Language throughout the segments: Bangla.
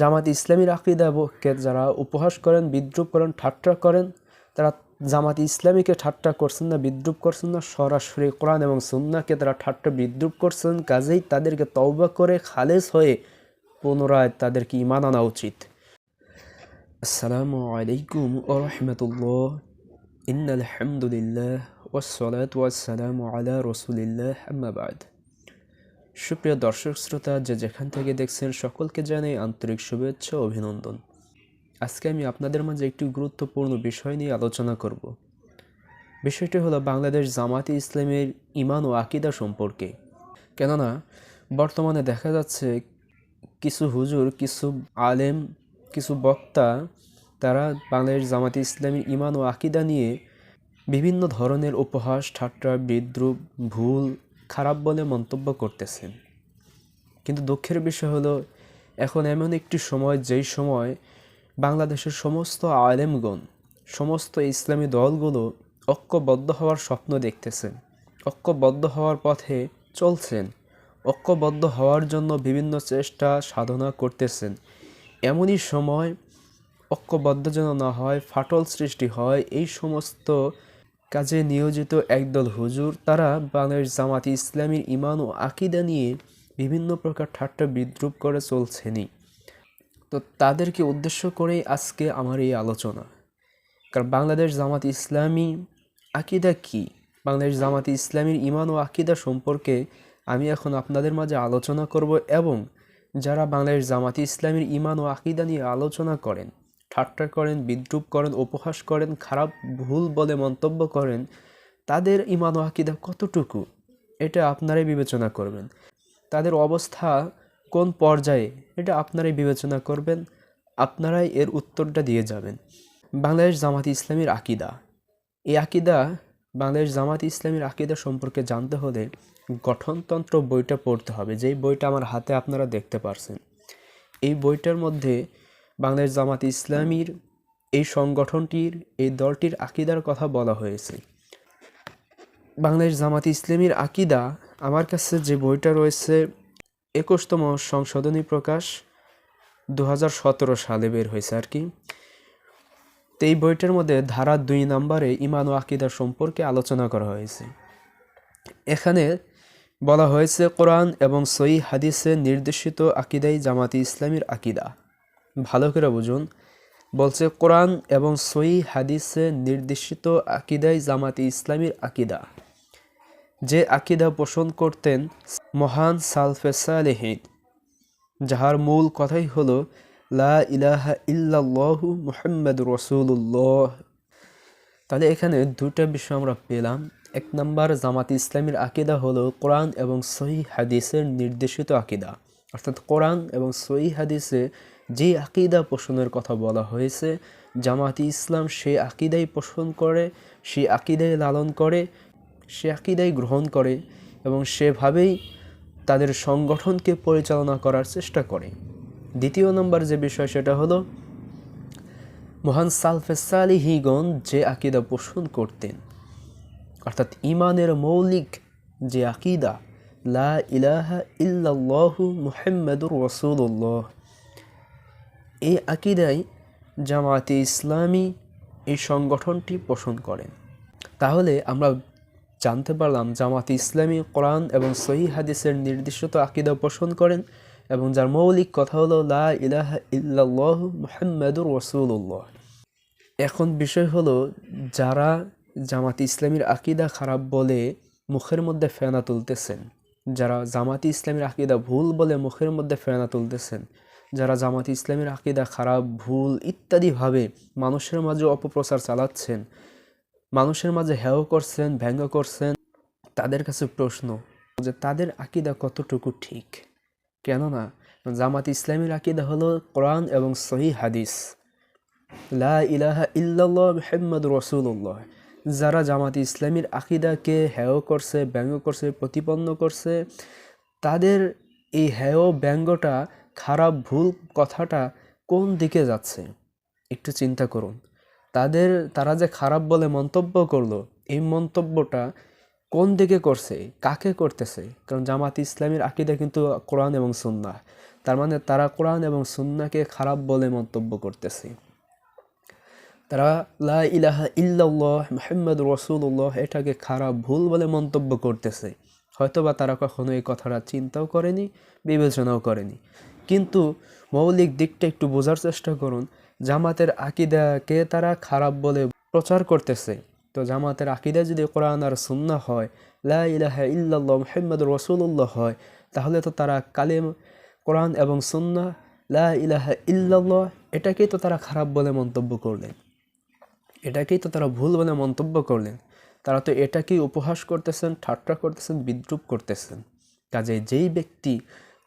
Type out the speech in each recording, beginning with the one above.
জামাত ইসলামীর আকীদাকে যারা উপহাস করেন, বিদ্রূপ করেন, ঠাট্টা করেন, তারা জামাত ইসলামীকে ঠাট্টা করছেন না, বিদ্রূপ করছেন না, সরাসরি কোরআন এবং সুন্নাহকে তারা ঠাট্টা বিদ্রূপ করছেন। কাজেই তাদেরকে তওবা করে খালেস হয়ে পুনরায় তাদেরকে ঈমান আনা উচিত। আসসালামু আলাইকুম ওয়া রাহমাতুল্লাহ। ইন্নাল হামদুলিল্লাহ ওয়াসসালাতু ওয়াসসালামু আলা রাসূলিল্লাহ, আম্মা বা'দ। সুপ্রিয় দর্শক শ্রোতা, যে যেখান থেকে দেখছেন সকলকে জানাই আন্তরিক শুভেচ্ছা ও অভিনন্দন। আজকে আমি আপনাদের মাঝে একটি গুরুত্বপূর্ণ বিষয় নিয়ে আলোচনা করব। বিষয়টি হলো বাংলাদেশ জামাতে ইসলামের ঈমান ও আকীদা সম্পর্কে। কেননা বর্তমানে দেখা যাচ্ছে কিছু হুজুর, কিছু আলেম, কিছু বক্তা তারা বাংলাদেশ জামাতে ইসলামের ঈমান ও আকীদা নিয়ে বিভিন্ন ধরনের উপহাস, ঠাট্টা, বিদ্রূপ, ভুল, খারাপ বলে মন্তব্য করতেছেন। কিন্তু দুঃখের বিষয় হলো এখন এমন একটি সময়, যেই সময় বাংলাদেশের সমস্ত আলেমগণ, সমস্ত ইসলামী দলগুলো ঐক্যবদ্ধ হওয়ার স্বপ্ন দেখতেছেন, ঐক্যবদ্ধ হওয়ার পথে চলছেন, ঐক্যবদ্ধ হওয়ার জন্য বিভিন্ন চেষ্টা সাধনা করতেছেন। এমনই সময় ঐক্যবদ্ধ যেন না হয়, ফাটল সৃষ্টি হয়, এই সমস্ত কাজে নিয়োজিত একদল হুজুর তারা বাংলাদেশ জামাতে ইসলামীর ঈমান ও আকীদা নিয়ে বিভিন্ন প্রকার ঠাট্টা বিদ্রূপ করে চলছেনই। তো তাদেরকে উদ্দেশ্য করেই আজকে আমার এই আলোচনা। কারণ বাংলাদেশ জামাতে ইসলামী আকীদা কি, বাংলাদেশ জামাতে ইসলামীর ঈমান ও আকীদা সম্পর্কে আমি এখন আপনাদের মাঝে আলোচনা করব। এবং যারা বাংলাদেশ জামাতে ইসলামীর ঈমান ও আকীদা নিয়ে আলোচনা করেন, ঠাট্টা করেন, বিদ্রূপ করেন, উপহাস করেন, খারাপ ভুল বলে মন্তব্য করেন, তাদের ঈমান ও আকীদা কতটুকু এটা আপনারাই বিবেচনা করবেন। তাদের অবস্থা কোন পর্যায়ে এটা আপনারাই বিবেচনা করবেন, আপনারাই এর উত্তরটা দিয়ে যাবেন। বাংলাদেশ জামাতে ইসলামীর আকীদা, এই আকীদা, বাংলাদেশ জামাতে ইসলামীর আকীদা সম্পর্কে জানতে হলে গঠনতন্ত্র বইটা পড়তে হবে, যেই বইটা আমার হাতে আপনারা দেখতে পারছেন। এই বইটার মধ্যে বাংলাদেশ জামাতে ইসলামীর এই সংগঠনটির, এই দলটির আকীদার কথা বলা হয়েছে। বাংলাদেশ জামাতে ইসলামীর আকীদা, আমার কাছে যে বইটা রয়েছে 21তম সংশোধনী প্রকাশ 2017 সালে বের হয়েছে আর কি। তো এই বইটার মধ্যে ধারা 2 নম্বরে ঈমান ও আকীদা সম্পর্কে আলোচনা করা হয়েছে। এখানে বলা হয়েছে কোরআন এবং সহিহ হাদিসে নির্দেশিত আকীদাই জামাতে ইসলামীর আকীদা। ভালো করে বুঝুন, বলছে কোরআন এবং সহিহ হাদিসে নির্দেশিত আকীদাই জামাতে ইসলামীর আকীদা। যে আকীদা পোষণ করতেন মহান সালফে সালেহীন, যাহার মূল কথাই হলো লা ইলাহা ইল্লাল্লাহু মুহাম্মাদুর রাসূলুল্লাহ। তাহলে এখানে দুটো বিষয় আমরা পেলাম। এক নম্বর, জামাতে ইসলামীর আকীদা হলো কোরআন এবং সহিহ হাদিসের নির্দেশিত আকীদা, অর্থাৎ কোরআন এবং সহিহ হাদিসে যে আকীদা পোষণের কথা বলা হয়েছে, জামাতে ইসলাম সে আকীদাই পোষণ করে, সে আকীদাই লালন করে, সে আকীদাই গ্রহণ করে এবং সেভাবেই তাদের সংগঠনকে পরিচালনা করার চেষ্টা করে। দ্বিতীয় নম্বর যে বিষয়, সেটা হলো মহান সালফে সালিহীগণ যে আকীদা পোষণ করতেন, অর্থাৎ ঈমানের মৌলিক যে আকীদা লা ইলাহা ইল্লাল্লাহু মুহাম্মাদুর রাসূলুল্লাহ, এই আকীদাই জামাতে ইসলামী এই সংগঠনটি পোষণ করেন। তাহলে আমরা জানতে পারলাম জামাতে ইসলামী কোরআন এবং সহিহ হাদিসের নির্দিষ্ট আকীদা পোষণ করেন এবং যার মৌলিক কথা হলো লা ইলাহা ইল্লাল্লাহু মুহাম্মাদুর রাসূলুল্লাহ। এখন বিষয় হলো, যারা জামাতে ইসলামীর আকীদা খারাপ বলে মুখের মধ্যে ফেনা তুলতেছেন, যারা জামাতে ইসলামীর আকীদা ভুল বলে মুখের মধ্যে ফেনা তুলতেছেন, যারা জামাতে ইসলামীর আকীদা খারাপ, ভুল ইত্যাদিভাবে মানুষের মাঝে অপপ্রচার চালাচ্ছেন, মানুষের মাঝে হেয় করছেন, ব্যঙ্গ করছেন, তাদের কাছে প্রশ্ন যে তাদের আকীদা কতটুকু ঠিক। কেননা জামাতে ইসলামীর আকীদা হলো কোরআন এবং সহিহ হাদিস, লা ইলাহা ইল্লাল্লাহ মুহাম্মাদুর রাসূলুল্লাহ। যারা জামাতে ইসলামীর আকীদাকে হেয় করছে, ব্যঙ্গ করছে, প্রতিপন্ন করছে, তাদের এই হেয় ব্যঙ্গটা, খারাপ ভুল কথাটা কোন দিকে যাচ্ছে একটু চিন্তা করুন। তারা যে খারাপ বলে মন্তব্য করলো, এই মন্তব্যটা কোন দিকে করছে, কাকে করতেছে? কারণ জামাতে ইসলামীর আকীদা কিন্তু কোরআন এবং সুন্নাহ। তার মানে তারা কোরআন এবং সুন্নাহকে খারাপ বলে মন্তব্য করতেছে। তারা লা ইলাহা ইল্লাল্লাহ মুহাম্মাদুর রাসূলুল্লাহ এটাকে খারাপ ভুল বলে মন্তব্য করতেছে। হয়তোবা তারা কখনো এই কথাটা চিন্তাও করেনি, বিবেচনাও করেনি। কিন্তু মৌলিক দিকটা একটু বোঝার চেষ্টা করুন। জামাতের আকীদাকে তারা খারাপ বলে প্রচার করতেছে। তো জামাতের আকীদা যদি কোরআন আর সুন্নাহ হয়, লা ইলাহা ইল্লাল্লাহ মুহাম্মাদুর রাসূলুল্লাহ হয়, তাহলে তো তারা কোরআন এবং সুন্নাহ লা ইলাহা ইল্লাল্লাহ এটাকেই তো তারা খারাপ বলে মন্তব্য করলেন, এটাকেই তো তারা ভুল বলে মন্তব্য করলেন। তারা তো এটাকেই উপহাস করতেছেন, ঠাট্টা করতেছেন, বিদ্রূপ করতেছেন। কাজেই যেই ব্যক্তি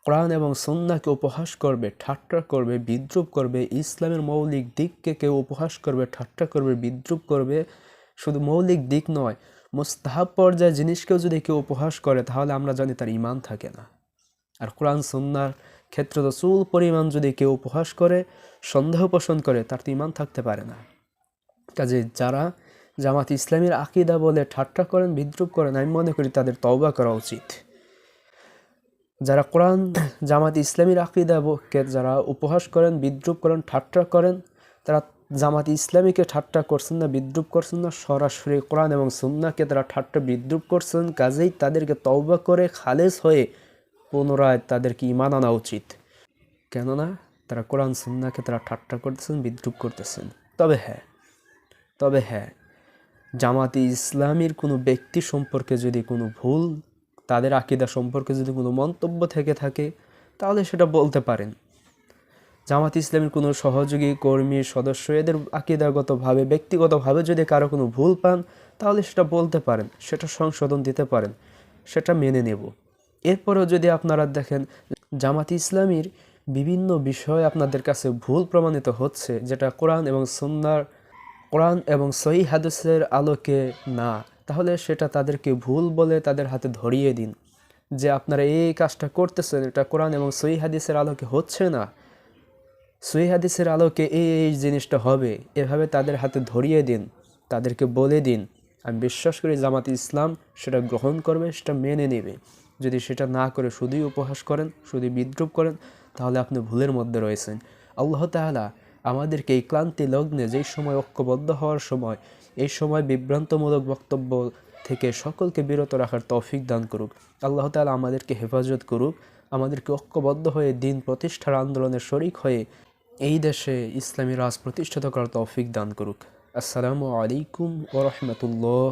কোরআন এবং সুন্নাহকে উপহাস করবে, ঠাট্টা করবে, বিদ্রূপ করবে, ইসলামের মৌলিক দিককে কেউ উপহাস করবে, ঠাট্টা করবে, বিদ্রূপ করবে, শুধু মৌলিক দিক নয় মুস্তাহাব পর্যায়ে জিনিসকেও যদি কেউ উপহাস করে, তাহলে আমরা জানি তার ঈমান থাকে না। আর কোরআন সুন্নাহর ক্ষেত্রে তো চুল পরিমাণ যদি কেউ উপহাস করে, সন্দেহ পোষণ করে, তার তো ঈমান থাকতে পারে না। কাজে যারা জামাত ইসলামীর আকীদা বলে ঠাট্টা করেন, বিদ্রূপ করেন, আমি মনে করি তাদের তওবা করা উচিত। যারা কোরআন জামাত ইসলামীর আকীদাকে যারা উপহাস করেন, বিদ্রূপ করেন, ঠাট্টা করেন, তারা জামাত ইসলামীকে ঠাট্টা করছেন না, বিদ্রূপ করছেন না, সরাসরি কোরআন এবং সুন্নাহকে তারা ঠাট্টা বিদ্রূপ করছেন। কাজেই তাদেরকে তওবা করে খালেস হয়ে পুনরায় তাদেরকে ঈমান আনা উচিত। কেননা তারা কোরআন সুন্নাহকে তারা ঠাট্টা করতেছেন, বিদ্রূপ করতেছেন। তবে হ্যাঁ জামাতে ইসলামীর কোনো ব্যক্তি সম্পর্কে যদি কোনো ভুল, তাদের আকীদা সম্পর্কে যদি কোনো মন্তব্য থেকে থাকে, তাহলে সেটা বলতে পারেন। জামাত ইসলামীর কোনো সহযোগী, কর্মী, সদস্য এদের আকীদাগতভাবে, ব্যক্তিগতভাবে যদি কারো কোনো ভুল পান, তাহলে সেটা বলতে পারেন, সেটা সংশোধন দিতে পারেন, সেটা মেনে নেব। এরপরেও যদি আপনারা দেখেন জামাত ইসলামীর বিভিন্ন বিষয় আপনাদের কাছে ভুল প্রমাণিত হচ্ছে, যেটা কোরআন এবং সহিহ হাদিসের আলোকে না, তাহলে সেটা তাদেরকে ভুল বলে তাদের হাতে ধরিয়ে দিন যে আপনারা এই কাজটা করতেছেন, এটা কোরআন এবং সহিহ হাদিসের আলোকে হচ্ছে না, সহিহ হাদিসের আলোকে এই জিনিসটা হবে, এভাবে তাদের হাতে ধরিয়ে দিন, তাদেরকে বলে দিন। আমি বিশ্বাস করি জামাত ইসলাম সেটা গ্রহণ করবে, সেটা মেনে নেবে। যদি সেটা না করে শুধুই উপহাস করেন, শুধু বিদ্রূপ করেন, তাহলে আপনি ভুলের মধ্যে রয়েছেন। আল্লাহ তাআলা আমাদেরকে এই ক্লান্তি লগ্নে, যেই সময় ঐক্যবদ্ধ হওয়ার সময়, এই সময় বিভ্রান্তমূলক বক্তব্য থেকে সকলকে বিরত রাখার তৌফিক দান করুক। আল্লাহ তাআলা আমাদেরকে হেফাজত করুক, আমাদেরকে ঐক্যবদ্ধ হয়ে দিন প্রতিষ্ঠার আন্দোলনের শরিক হয়ে এই দেশে ইসলামী রাজ প্রতিষ্ঠিত করার তৌফিক দান করুক। আসসালামু আলাইকুম ওয়া রাহমাতুল্লাহ।